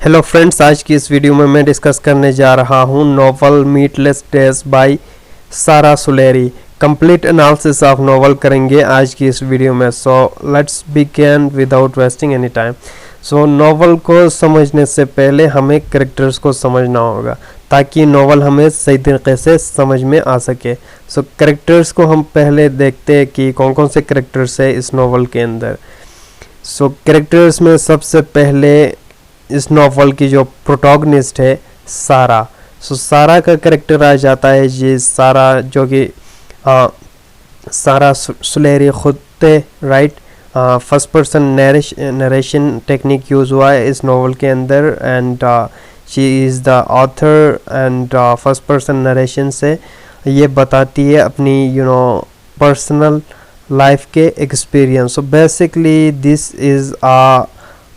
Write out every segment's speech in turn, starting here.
Hello friends, आज की इस वीडियो में मैं डिस्कस करने जा रहा हूँ नोवेल मीटलेस डेज बाय सारा सुलेरी। कंप्लीट एनालिसिस ऑफ नोवेल करेंगे आज की इस वीडियो में। So let's begin without wasting any time. So novel को समझने से पहले हमें कैरेक्टर्स को समझना होगा ताकि नोवेल हमें सही तरीके से समझ में आ सके। सो कैरेक्टर्स को हम पहले देखते हैं कि कौन कौन से कैरेक्टर्स है इस नोवेल के अंदर। सो कैरेक्टर्स में सबसे पहले इस नॉवल की जो प्रोटोगनिस्ट है सारा। सो सारा का कैरेक्टर आ जाता है जी सारा, जो कि सारा सुलेरी खुद थे, right. First person narration technique use हुआ है इस नॉवल के अंदर and she is the author and first person narration से ये बताती है अपनी पर्सनल लाइफ के experience. So basically this is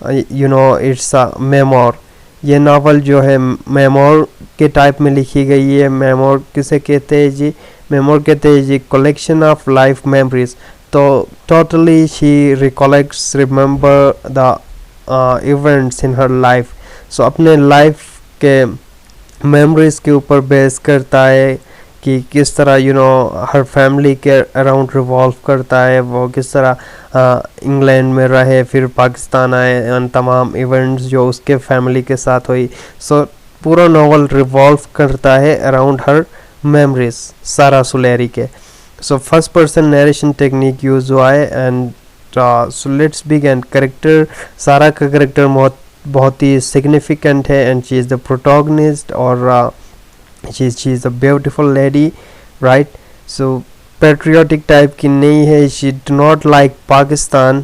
it's a memoir. ये नावल जो है मेमोर के टाइप में लिखी गई है। मेमोर किसे कहते हैं जी? मेमोर कहते हैं जी कलेक्शन ऑफ लाइफ मेमोरीज। तो totally she recollects remember the events in her life. So अपने लाइफ के मेमोरीज के ऊपर बेस करता है कि किस तरह हर फैमिली के अराउंड रिवॉल्व करता है, वो किस तरह इंग्लैंड में रहे, फिर पाकिस्तान आए, उन तमाम इवेंट्स जो उसके फैमिली के साथ हुई। सो पूरा नॉवल रिवॉल्व करता है अराउंड हर मेमोरीज सारा सुलेरी के। सो first person narration technique use हुआ है and so let's begin. Character सारा का कैरेक्टर बहुत ही सिग्निफिकेंट है and she is the protagonist और she is a beautiful lady, right? So patriotic type की नहीं है। she do not like Pakistan,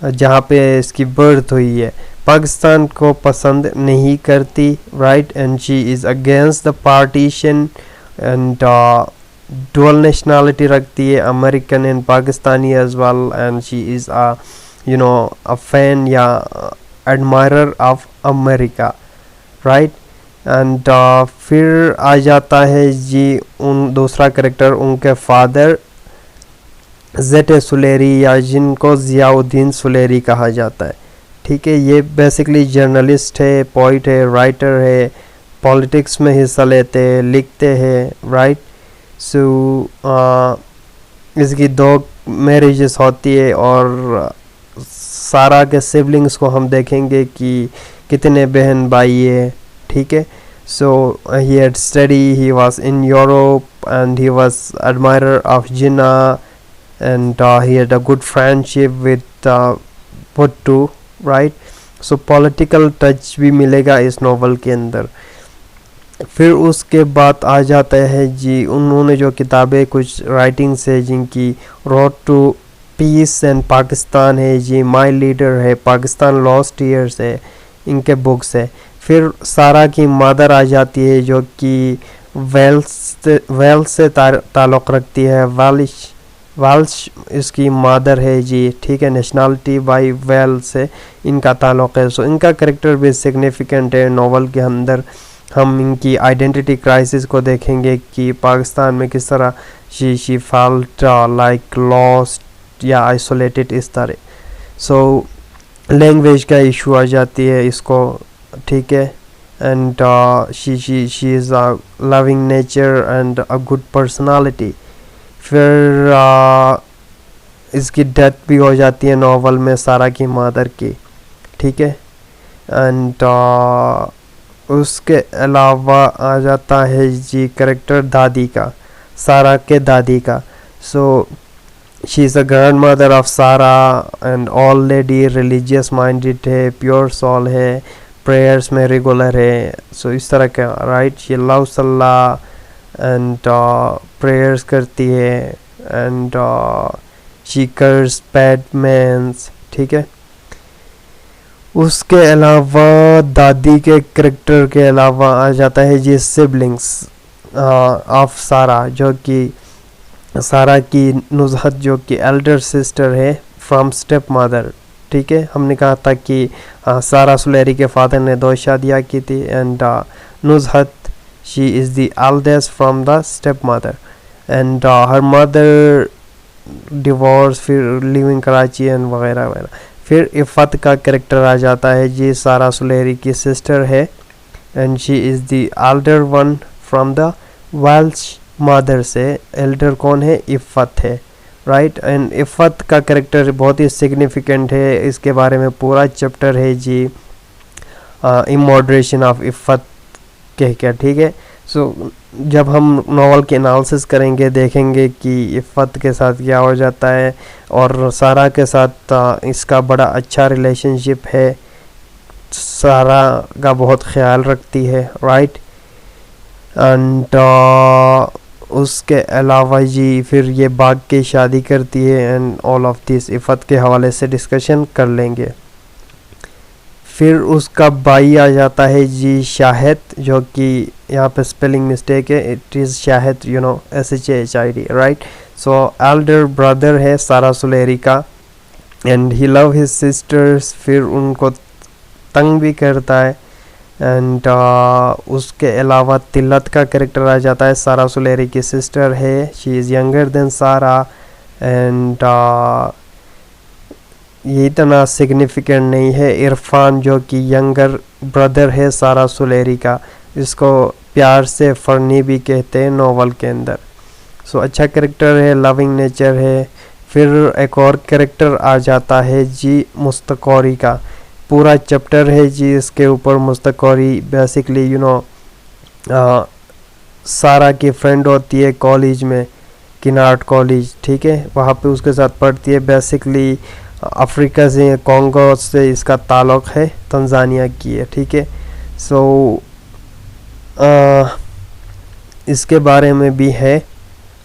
जहाँ पे इसकी बर्थ हुई है, पाकिस्तान को पसंद नहीं करती, right? and she is against the partition and dual nationality रखती है, American and Pakistani as well, and she is a fan या admirer of America, right? And फिर आ जाता है जी उन दूसरा कैरेक्टर, उनके फादर ज़ेटे सुलेरी या जिनको ज़ियाउद्दीन सुलेरी कहा जाता है, ठीक है। ये बेसिकली जर्नलिस्ट है, पोइट है, राइटर है, पॉलिटिक्स में हिस्सा लेते हैं, लिखते हैं, राइट। सो इसकी 2 मैरिजेस होती है और सारा के सिबलिंग्स को हम देखेंगे कि कितने बहन भाई है, ठीक है। So he had studied, he was in Europe and he was admirer of Jinnah and he had a good friendship with Bhutto, right? So political touch भी मिलेगा इस नोवेल के अंदर। फिर उसके बाद आ जाता है जी उन्होंने जो किताबें कुछ राइटिंग्स है जिनकी road to peace and Pakistan है जी, माई लीडर है, पाकिस्तान लॉस्ट ईयर्स है, इनके बुक्स है। फिर सारा की मदर आ जाती है जो कि वेल्स से ताल्लुक़ रखती है, वेल्श इसकी मदर है जी, ठीक है। नेशनलिटी बाई वेल्स से इनका ताल्लुक़ है। सो इनका कैरेक्टर भी सिग्निफिकेंट है नोवेल के अंदर। हम इनकी आइडेंटिटी क्राइसिस को देखेंगे कि पाकिस्तान में किस तरह शी फेल्ट लाइक लॉस्ट या आइसोलेटेड इस तरह। सो लैंग्वेज का इशू आ जाती है इसको, ठीक है। And she is a loving nature and a good personality. फिर इसकी डेथ भी हो जाती है नॉवल में सारा की मदर की, ठीक है। एंड उसके अलावा आ जाता है जी कैरेक्टर दादी का, सारा के दादी का। So she is a grandmother of Sara and all lady, religious minded है, प्योर सोल है, प्रेयर्स में रेगुलर है। सो इस तरह का, right. She loves Allah and prayers करती है and she curse bad mans, ठीक है। उसके अलावा दादी के कैरेक्टर के अलावा आ जाता है जी सिबलिंग्स ऑफ सारा, जो कि सारा की नुज़हत जो कि एल्डर सिस्टर है फ्रॉम स्टेप मदर, ठीक है। हमने कहा था कि सारा सुलेरी के फादर ने 2 शादियाँ की थी and Nuzhat she is the eldest from the step mother and her mother divorce, फिर लिविंग कराची एंड वगैरह वगैरह। फिर इफ़त का कैरेक्टर आ जाता है जी, सारा सुलेरी की सिस्टर है and she is the Elder one from the Welsh mother से। एल्डर कौन है? इफ़त है, राइट। एंड इफ़त का कैरेक्टर बहुत ही सिग्निफिकेंट है, इसके बारे में पूरा चैप्टर है जी, इमोडरेशन ऑफ इफ़त कह क्या, ठीक है। सो जब हम नॉवल के एनालिसिस करेंगे देखेंगे कि इफ़त के साथ क्या हो जाता है और सारा के साथ इसका बड़ा अच्छा रिलेशनशिप है, सारा का बहुत ख्याल रखती है, राइट। एंड उसके अलावा जी फिर ये बाग की शादी करती है and all of this Iffat के हवाले से डिस्कशन कर लेंगे। फिर उसका भाई आ जाता है जी शाहिद, जो कि यहाँ पे स्पेलिंग मिस्टेक है, it is Shahid, you know, SHAHID, right. So Elder brother है सारा सुलेरी का and he love his sisters, फिर उनको तंग भी करता है। एंड उसके अलावा तिल्लत का कैरेक्टर आ जाता है, सारा सुलेरी की सिस्टर है, शी इज़ यंगर देन सारा एंड ये इतना सिग्निफिकेंट नहीं है। इरफान जो कि यंगर ब्रदर है सारा सुलेरी का, इसको प्यार से फरनी भी कहते हैं नॉवल के अंदर। सो अच्छा कैरेक्टर है, लविंग नेचर है। फिर एक और कैरेक्टर आ जाता है जी मुस्तकौरी का, पूरा चैप्टर है जी इसके ऊपर। मुस्तकौरी बेसिकली यू नो सारा की फ्रेंड होती है कॉलेज में, किनार्ड कॉलेज, ठीक है, वहाँ पे उसके साथ पढ़ती है। बेसिकली अफ्रीका से, कॉन्गो से इसका ताल्लुक़ है, तंजानिया की है, ठीक है। सो इसके बारे में भी है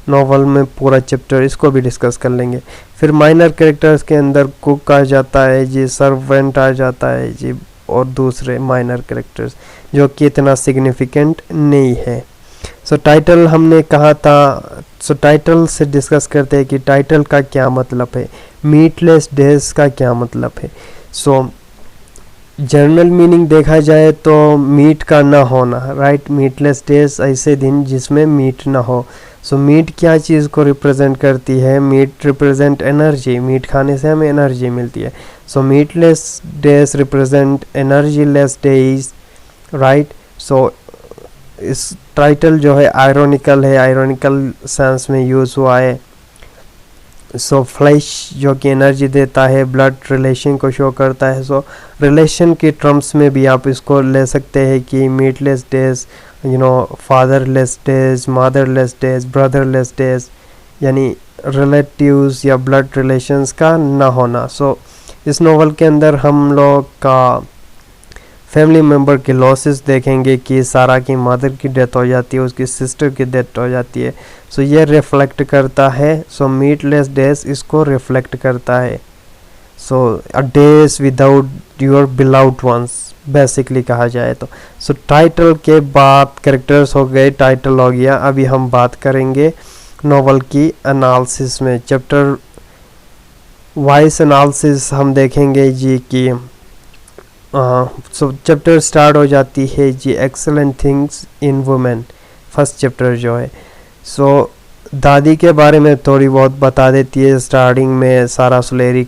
नॉवल में पूरा चैप्टर, इसको भी डिस्कस कर लेंगे। फिर माइनर कैरेक्टर्स के अंदर कुक आ जाता है जी, सर्वेंट आ जाता है जी, और दूसरे माइनर कैरेक्टर्स जो कि इतना सिग्निफिकेंट नहीं है। सो टाइटल हमने कहा था, सो टाइटल से डिस्कस करते हैं कि टाइटल का क्या मतलब है, मीटलेस डेज का क्या मतलब है। सो जनरल मीनिंग देखा जाए तो मीट का ना होना, राइट। मीटलेस डेज ऐसे दिन जिसमें मीट ना हो। सो मीट क्या चीज़ को रिप्रेजेंट करती है? मीट रिप्रेजेंट एनर्जी, मीट खाने से हमें एनर्जी मिलती है। So meatless days represent energy less days, right. So इस टाइटल जो है आयरॉनिकल है, आयरॉनिकल सेंस में यूज़ हुआ है। सो फ्लैश जो कि एनर्जी देता है, ब्लड रिलेशन को शो करता है। सो रिलेशन के टर्म्स में भी आप इसको ले सकते हैं कि meatless days, you know, fatherless days, motherless days, brotherless days, यानी रिलेटिव्स या ब्लड रिलेशंस का ना होना। सो इस नॉवल के अंदर हम लोग का फैमिली मेम्बर के लॉसेस देखेंगे कि सारा की मदर की डेथ हो जाती है, उसकी सिस्टर की डेथ हो जाती है। सो ये रिफ्लेक्ट करता है, सो मीटलेस डेज इसको रिफ्लेक्ट करता है। So a days without your beloved ones basically कहा जाए तो। सो टाइटल के बाद कैरेक्टर्स हो गए, टाइटल हो गया। अभी हम बात करेंगे नॉवल की एनालिसिस में, चैप्टर वाइज एनालिसिस हम देखेंगे जी कि सो चैप्टर स्टार्ट हो जाती है जी excellent things in women, first chapter जो है। सो दादी के बारे में थोड़ी बहुत बता देती है स्टार्टिंग में सारा सुलेरी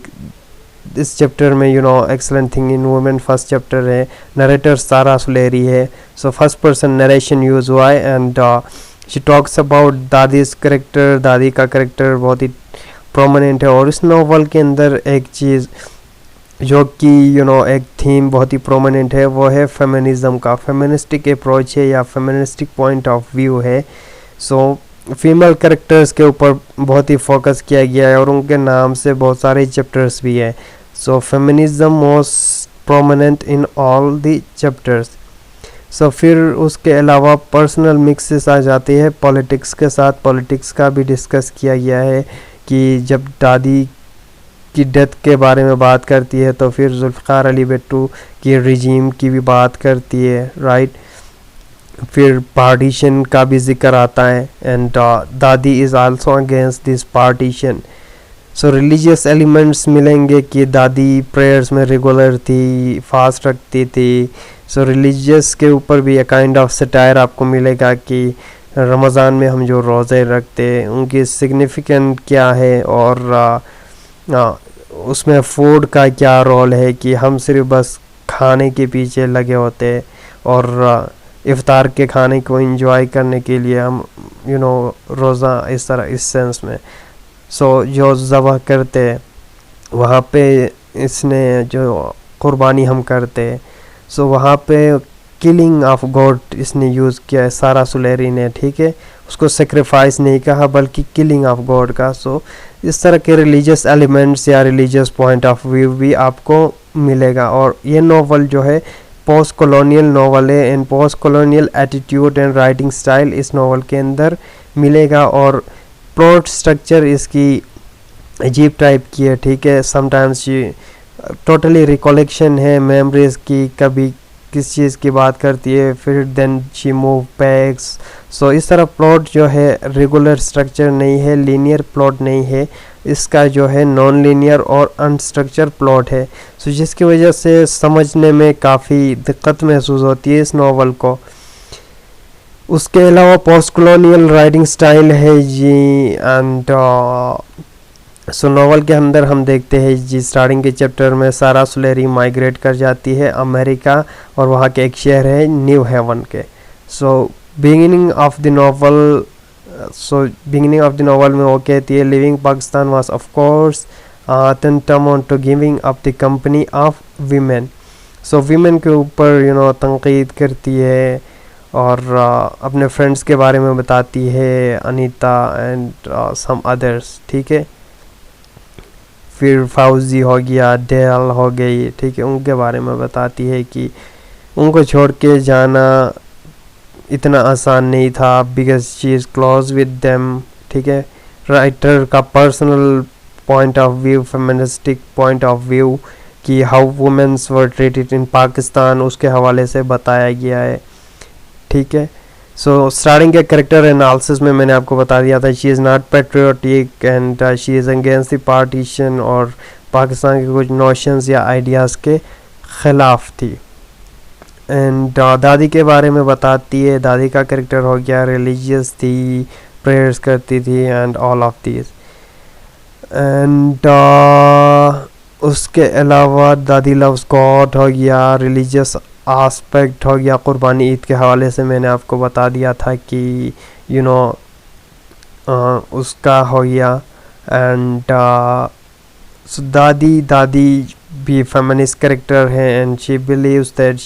इस चैप्टर में, you know, excellent thing in women first chapter है, नरेटर सारा सुलेरी है। So first person narration use हुआ है एंड शी टॉक्स अबाउट दादीज करेक्टर, दादी का करेक्टर बहुत ही प्रोमिनेंट है। और इस नॉवल के अंदर एक चीज़ जो कि यू नो एक थीम बहुत ही प्रोमिनेंट है, वो है फेमिनिज्म का, फेमिनिस्टिक अप्रोच है या फेमिनिस्टिक पॉइंट ऑफ व्यू है। सो फीमेल कैरेक्टर्स के ऊपर बहुत ही फोकस किया गया है और उनके नाम से बहुत सारे चैप्टर्स भी हैं। So feminism most prominent in all the chapters. So फिर उसके अलावा पर्सनल मिक्सेस आ जाती है पॉलिटिक्स के साथ, पॉलिटिक्स का भी डिस्कस किया गया है कि जब दादी की डेथ के बारे में बात करती है तो फिर जुल्फ़िकार अली भुट्टो की रिजीम की भी बात करती है, राइट। फिर पार्टीशन का भी जिक्र आता है एंड दादी is also against this partition. So religious elements मिलेंगे कि दादी प्रेयर्स में रेगुलर थी, फास्ट रखती थी। सो रिलीजियस के ऊपर भी एक काइंड ऑफ सटायर आपको मिलेगा कि रमज़ान में हम जो रोज़े रखते हैं उनकी सिग्निफिकेंट क्या है और उसमें फूड का क्या रोल है कि हम सिर्फ बस खाने के पीछे लगे होते हैं, और इफ्तार के खाने को एंजॉय करने के लिए हम रोज़ा इस तरह इस सेंस में जो ज़बह करते वहाँ पे इसने जो कुर्बानी हम करते वहाँ पे किलिंग ऑफ गॉड इसने यूज़ किया है सारा सुलेरी ने, ठीक है। उसको सेक्रीफाइस नहीं कहा बल्कि किलिंग ऑफ गॉड का। इस तरह के रिलीजियस एलिमेंट्स या रिलीजियस पॉइंट ऑफ व्यू भी आपको मिलेगा। और ये नॉवल जो है पोस्ट कॉलोनियल नॉवल है, and post colonial attitude and writing style इस नॉवल के अंदर मिलेगा। और प्लॉट स्ट्रक्चर इसकी अजीब टाइप की है, ठीक है। समटाइम्स ये टोटली रिकॉलेक्शन है मेमोरीज की, कभी किस चीज़ की बात करती है फिर देन शी मूव बैक्स। इस तरह प्लॉट जो है रेगुलर स्ट्रक्चर नहीं है, लीनियर प्लॉट नहीं है, इसका जो है नॉन लीनियर और अनस्ट्रक्चर प्लॉट है। जिसकी वजह से समझने में काफ़ी दिक्कत महसूस होती है इस नावल को। उसके अलावा पोस्ट कॉलोनियल राइटिंग स्टाइल है जी। एंड नावल के अंदर हम देखते हैं जी स्टार्टिंग के चैप्टर में सारा सुलेरी माइग्रेट कर जाती है अमेरिका, और वहाँ के एक शहर है न्यू हेवन के। बिगिनिंग ऑफ द नॉवल में वो कहती है living Pakistan was of course tantamount to giving up the company of women. Women के ऊपर तनकीद करती है और अपने फ्रेंड्स के बारे में बताती है, अनीता एंड सम अदर्स, ठीक है। फिर फौजी हो गया, डेल हो गई, ठीक है, उनके बारे में बताती है कि उनको छोड़ के जाना इतना आसान नहीं था because she is close with them, ठीक है। राइटर का personal point of view, feministic point of view कि how womens were treated in Pakistan, उसके हवाले से बताया गया है, ठीक है। स्टार्टिंग के करेक्टर एनालिसिस में मैंने आपको बता दिया था she is not patriotic and she is against the partition, और पाकिस्तान के कुछ नोशंस या आइडियाज़ के ख़िलाफ़ थी। एंड दादी के बारे में बताती है, दादी का करेक्टर हो गया रिलीजियस थी, प्रेयर्स करती थी and all of this. And उसके अलावा दादी लव्स गॉड हो गया, रिलीजियस आस्पेक्ट हो गया। कुर्बानी ईद के हवाले से मैंने आपको बता दिया था कि उसका हो गया। एंड दादी भी फेमिनिस्ट करेक्टर है, and she believes that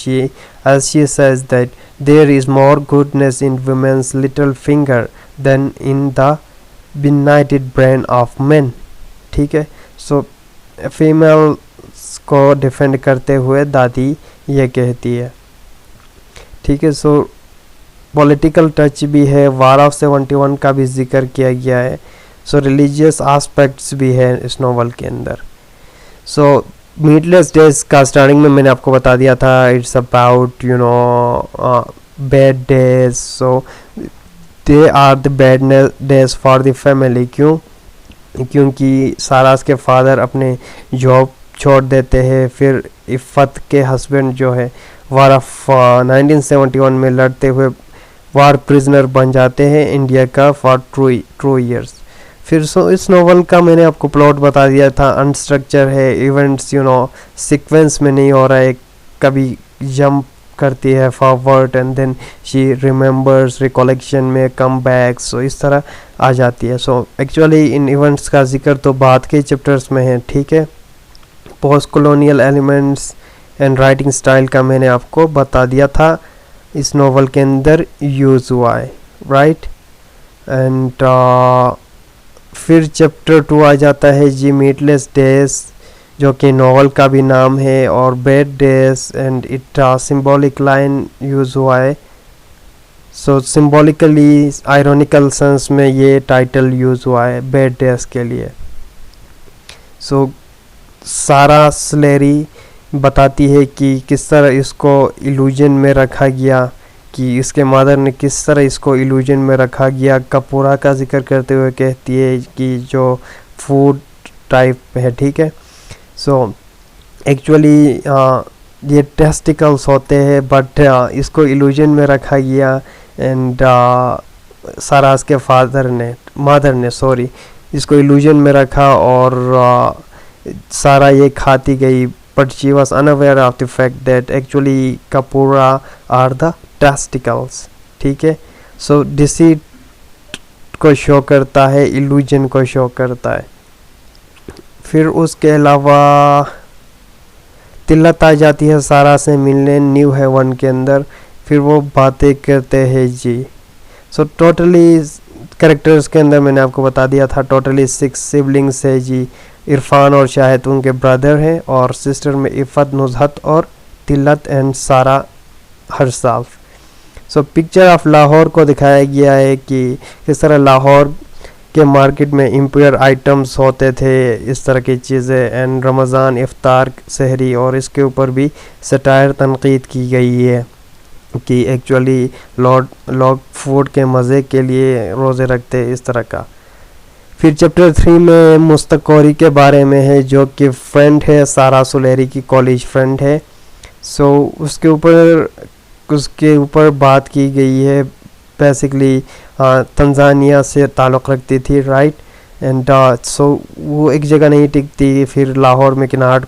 she says that there is more goodness in womens little finger than in the benighted brain of men, ठीक है। फीमेल को डिफेंड करते हुए दादी ये कहती है, ठीक है। पॉलिटिकल टच भी है, वार ऑफ 71 का भी जिक्र किया गया है। रिलीजियस एस्पेक्ट्स भी है इस नॉवल के अंदर। मीटलेस डेज का स्टार्टिंग में मैंने आपको बता दिया था it's about bad days. They are the bad days for the family. क्योंकि सारास के फादर अपने जॉब छोड़ देते हैं, फिर इफ़त के हस्बैंड जो है वार ऑफ 1971 में लड़ते हुए वार प्रिजनर बन जाते हैं इंडिया का फॉर 2 ईयर्स। फिर इस नॉवल का मैंने आपको प्लॉट बता दिया था, अनस्ट्रक्चर है, इवेंट्स सीक्वेंस में नहीं हो रहा है, कभी जंप करती है forward and then she remembers, recollection में कम बैक, इस तरह आ जाती है। एक्चुअली इन इवेंट्स का जिक्र तो बाद के चैप्टर्स में है, ठीक है। Post colonial elements and writing style का मैंने आपको बता दिया था इस नॉवल के अंदर यूज़ हुआ है, राइट। एंड फिर चैप्टर 2 आ जाता है जी मीटलेस डेज, जो कि नॉवल का भी नाम है, और bad days and it symbolic line use हुआ है। सिंबॉलिकली आयरॉनिकल सेंस में ये टाइटल यूज़ हुआ है बैड डेज के लिए। सारा स्लेरी बताती है कि किस तरह इसको इल्यूजन में रखा गया, कि इसके मदर ने किस तरह इसको इल्यूजन में रखा गया। कपूरा का जिक्र करते हुए कहती है कि जो फूड टाइप है, ठीक है। एक्चुअली ये टेस्टिकल्स होते हैं, बट इसको इल्यूजन में रखा गया। एंड सारास के मदर ने इसको इल्यूजन में रखा, और सारा ये खाती गई, but she was unaware of the fact that actually कपूरा आर द टेस्टिकल्स। ठीक है, सो डिसीट को शो करता है, इल्यूजन को शो करता है। फिर उसके अलावा तिल्लत आ जाती है सारा से मिलने न्यू हेवन के अंदर, फिर वो बातें करते हैं जी। सो टोटली कैरेक्टर्स के अंदर मैंने आपको बता दिया था, टोटली 6 सिबलिंग्स है जी। इरफान और शाहिद उनके ब्रदर हैं, और सिस्टर में इफ़त, नुज़हत और तिल्लत एंड सारा हरसाल्फ। सो पिक्चर ऑफ लाहौर को दिखाया गया है कि किस तरह लाहौर के मार्केट में इम्पोर्टेड आइटम्स होते थे, इस तरह की चीज़ें, एंड रमज़ान, इफ्तार, सहरी, और इसके ऊपर भी सटायर तनकीद की गई है कि एक्चुअली लोग फूड के मज़े के लिए रोज़े रखते इस तरह का। फिर चैप्टर 3 में मुस्तक़ौरी के बारे में है, जो कि फ्रेंड है सारा सुलेरी की, कॉलेज फ्रेंड है। सो उसके ऊपर बात की गई है, बेसिकली तंजानिया से ताल्लुक़ रखती थी, राइट। एंड सो वो एक जगह नहीं टिकती, फिर लाहौर में किनार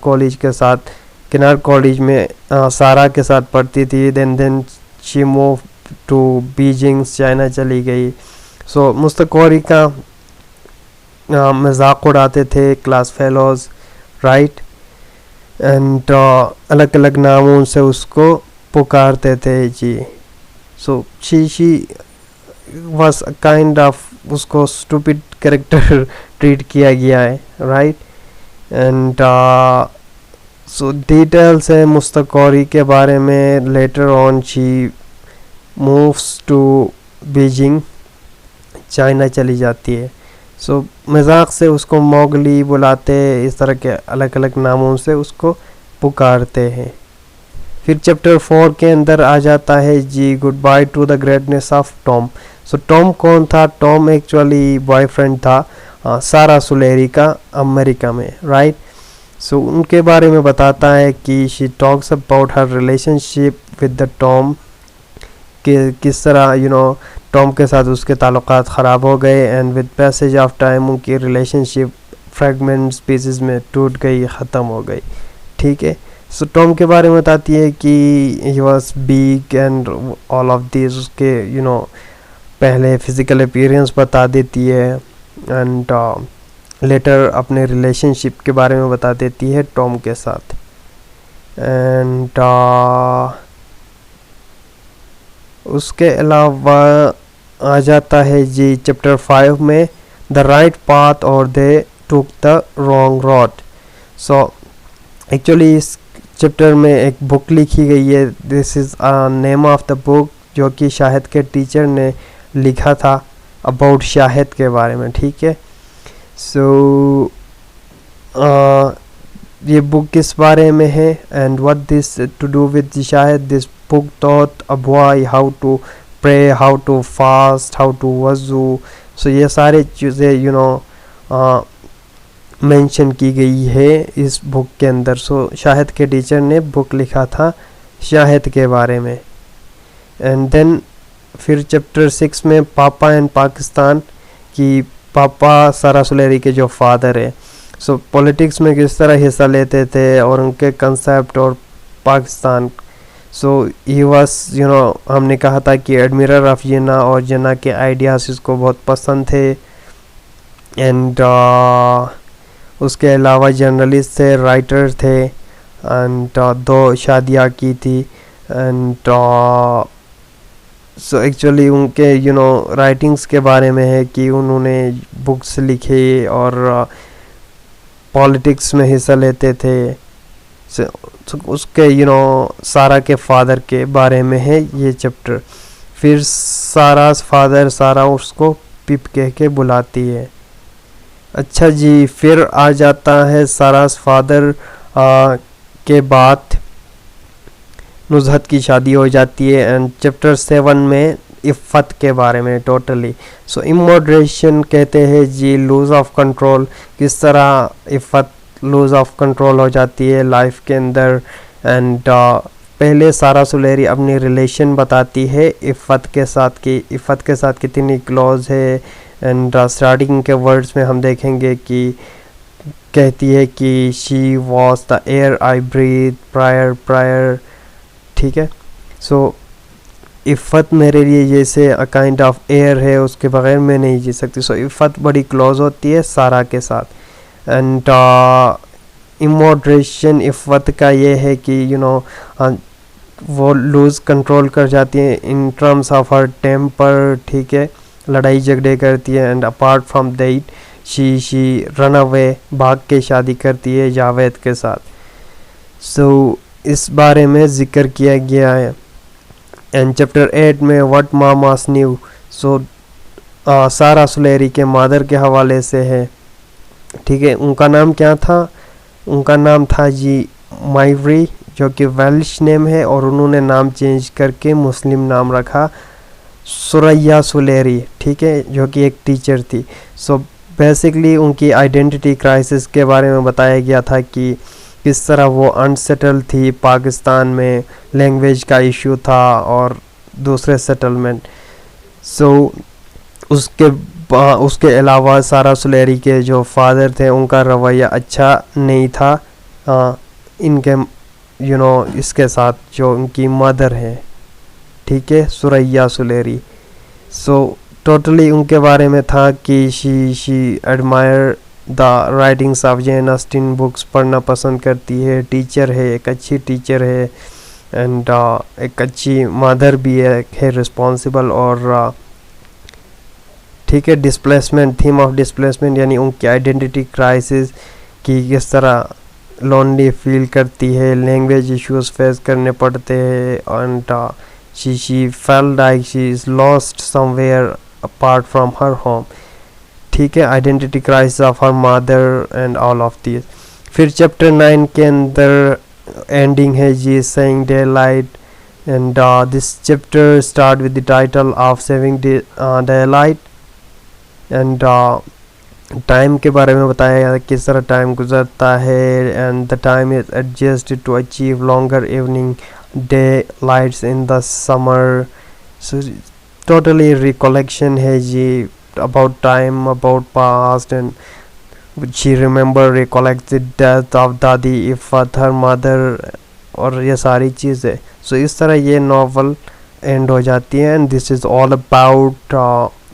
कॉलेज में सारा के साथ पढ़ती थी। Then she move to Beijing, China चली गई। सो मुस्तक़ौरी का मजाक उड़ाते थे क्लास फेलोज़, राइट। एंड अलग अलग नामों से उसको पुकारते थे जी। So she was a kind of, उसको stupid कैरेक्टर ट्रीट किया गया है, राइट। एंड सो डिटेल्स है मुस्तक़ौरी के बारे में। Later on she moves to Beijing, China चली जाती है। सो मजाक से उसको मोगली बुलाते, इस तरह के अलग अलग नामों से उसको पुकारते हैं। फिर चैप्टर 4 के अंदर आ जाता है जी, goodbye to the greatness of Tom. So Tom कौन था? टॉम एक्चुअली बॉयफ्रेंड था सारा सुलेरी का अमेरिका में, राइट। सो उनके बारे में बताता है कि she talks about her relationship with the Tom, कि किस तरह टॉम के साथ उसके ताल्लुकात ख़राब हो गए, and with passage of time उनकी रिलेशनशिप फ्रेगमेंट्स पीसेस में टूट गई, ख़त्म हो गई। ठीक है, सो टॉम के बारे में बताती है कि he was big and all of this, उसके पहले फिज़िकल अपीयरेंस बता देती है, एंड लेटर अपने रिलेशनशिप के बारे में बता देती है टॉम के साथ। एंड उसके अलावा आ जाता है जी चैप्टर 5 में, द राइट पाथ और they took the wrong road. So actually इस चैप्टर में एक बुक लिखी गई है, this is name of the book, जो कि शाहिद के टीचर ने लिखा था अबाउट शाहिद के बारे में। ठीक है, सो ये बुक किस बारे में है, and what this to do with Shahid, this book taught a boy how to pray, how to fast, how to वज़ू। सो ये सारे चीज़ें मेंशन की गई है इस बुक के अंदर। सो शाहिद के टीचर ने बुक लिखा था शाहिद के बारे में। एंड देन फिर चैप्टर 6 में पापा एंड पाकिस्तान, की पापा सारा सुलेरी के जो फादर है, सो पॉलिटिक्स में किस तरह हिस्सा लेते थे और उनके कंसेप्ट और पाकिस्तान। सो ही वाज हमने कहा था कि एडमिरल ऑफ जिन्ना, और जिन्ना के आइडियाज़ इसको बहुत पसंद थे। एंड उसके अलावा जर्नलिस्ट थे, राइटर थे, एंड 2 शादियाँ की थी। एंड सो एक्चुअली उनके राइटिंग्स के बारे में है कि उन्होंने बुक्स लिखे और पॉलिटिक्स में हिस्सा लेते थे। उसके सारा के फादर के बारे में है ये चैप्टर। फिर सारा फादर, सारा उसको पिप कह के बुलाती है। अच्छा जी, फिर आ जाता है सारा फादर के बाद नुज़हत की शादी हो जाती है, एंड चैप्टर 7 में इफ़्फ़त के बारे में टोटली। सो इमोडरेशन कहते हैं जी, लूज़ ऑफ कंट्रोल, किस तरह इफ़्फ़त लूज़ ऑफ कंट्रोल हो जाती है लाइफ के अंदर। एंड पहले सारा सुलेरी अपनी रिलेशन बताती है इफ़्फ़त के साथ, कि इफ़्फ़त के साथ कितनी क्लोज है। एंड स्टार्टिंग के वर्ड्स में हम देखेंगे कि कहती है कि she was the air I breathe prior, ठीक है। सो इफ़त मेरे लिए जैसे अ काइंड ऑफ एयर है, उसके बगैर मैं नहीं जी सकती। सो इफ़त बड़ी क्लोज होती है सारा के साथ। एंड इमोड्रेशन इफ़त का ये है कि वो लूज़ कंट्रोल कर जाती है in terms of her temper, ठीक है, लड़ाई झगड़े करती है। And apart from that she run away, भाग के शादी करती है जावेद के साथ। सो इस बारे में ज़िक्र किया गया है। एंड चैप्टर 8 में व्हाट मामास न्यू, सो सारा सुलेरी के मादर के हवाले से है, ठीक है। उनका नाम क्या था? उनका नाम था जी माइवरी, जो कि वेल्श नेम है, और उन्होंने नाम चेंज करके मुस्लिम नाम रखा सुरैया सुलेरी, ठीक है, जो कि एक टीचर थी। सो बेसिकली उनकी आइडेंटिटी क्राइसिस के बारे में बताया गया था कि किस तरह वो अनसेटल थी पाकिस्तान में, लैंग्वेज का इशू था और दूसरे सेटलमेंट। सो उसके अलावा सारा सुलेरी के जो फादर थे उनका रवैया अच्छा नहीं था इनके इसके साथ, जो उनकी मदर है, ठीक है, सुरैया सुलेरी। सो टोटली उनके बारे में था कि she admire the writings of Jane Austen, books पढ़ना पसंद करती है, टीचर है, एक अच्छी टीचर है, एंड एक अच्छी मदर भी है रिस्पॉन्सिबल। और ठीक है, डिस्प्लेसमेंट, थीम ऑफ डिस्प्लेसमेंट, यानी उनकी आइडेंटिटी क्राइसिस कि किस तरह लोनली फील करती है, लैंग्वेज इश्यूज फेस करने पड़ते हैं, and she felt like she is lost somewhere apart from her home, ठीक है, identity crisis of her mother and all of this. फिर चैप्टर 9 के अंदर एंडिंग है जी saving daylight, and this chapter start with the title of saving daylight. And time के बारे में बताया गया किस तरह टाइम गुजरता है, and the time is adjusted to achieve longer evening daylights in the summer. So totally recollection है जी about time, about past, and she remember recollect the death of दादी इफ़त, her mother, और ये सारी चीज़ें। सो इस तरह ये नावल एंड हो जाती है। And this is all about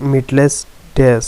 meatless days.